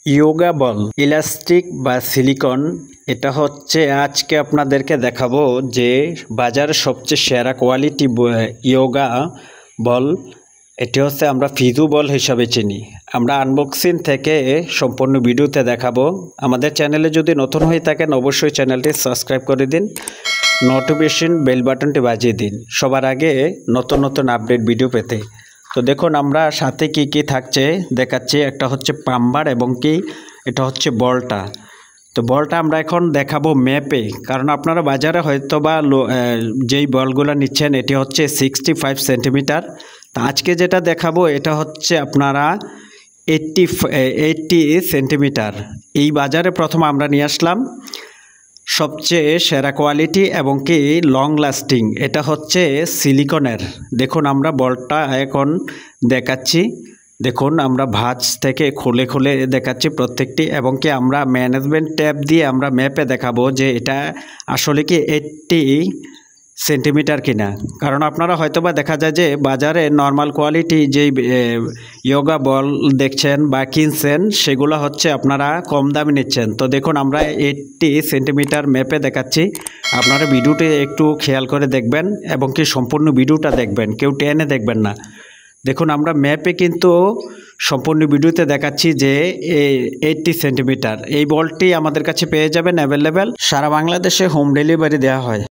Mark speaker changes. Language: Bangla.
Speaker 1: ইয়োগা বল ইলাস্টিক বা সিলিকন, এটা হচ্ছে আজকে আপনাদেরকে দেখাবো যে বাজারের সবচেয়ে সেরা কোয়ালিটি ইয়োগা বল। এটি হচ্ছে আমরা ফিজু বল হিসাবে চিনি। আমরা আনবক্সিং থেকে সম্পূর্ণ ভিডিওতে দেখাবো। আমাদের চ্যানেলে যদি নতুন হয়ে থাকেন অবশ্যই চ্যানেলটি সাবস্ক্রাইব করে দিন, নোটিফিকেশন বেল বাটনটি বাজিয়ে দিন সবার আগে নতুন নতুন আপডেট ভিডিও পেতে। তো দেখুন আমরা সাথে কি কি থাকছে দেখাচ্ছি। একটা হচ্ছে পাম্বার এবং কি এটা হচ্ছে বলটা। তো বলটা আমরা এখন দেখাবো ম্যাপে, কারণ আপনারা বাজারে হয়তো বা যেই বলগুলো নিচ্ছেন এটি হচ্ছে 65 সেন্টিমিটার। তো আজকে যেটা দেখাবো এটা হচ্ছে আপনারা 80 সেন্টিমিটার। এই বাজারে প্রথম আমরা নিয়ে আসলাম সবচেয়ে সেরা কোয়ালিটি এবং কি লং লাস্টিং। এটা হচ্ছে সিলিকনের। দেখুন আমরা বলটা এখন দেখাচ্ছি। দেখুন আমরা ভাঁজ থেকে খুলে খুলে দেখাচ্ছি প্রত্যেকটি, এবং কি আমরা ম্যানেজমেন্ট ট্যাব দিয়ে আমরা ম্যাপে দেখাবো যে এটা আসলে কি 80 সেন্টিমিটার কিনা। কারণ আপনারা হয়তোবা দেখা যায় যে বাজারে নর্মাল কোয়ালিটি যেই ইয়োগা বল দেখছেন বা কিনছেন সেগুলো হচ্ছে আপনারা কম দামে নিচ্ছেন। তো দেখুন আমরা 80 সেন্টিমিটার ম্যাপে দেখাচ্ছি। আপনারা ভিডিওটি একটু খেয়াল করে দেখবেন এবং কি সম্পূর্ণ ভিডিওটা দেখবেন, কেউ টেনে দেখবেন না। দেখুন আমরা ম্যাপে কিন্তু সম্পূর্ণ ভিডিওতে দেখাচ্ছি যে 80 সেন্টিমিটার। এই বলটি আমাদের কাছে পেয়ে যাবেন অ্যাভেলেবেল। সারা বাংলাদেশে হোম ডেলিভারি দেওয়া হয়।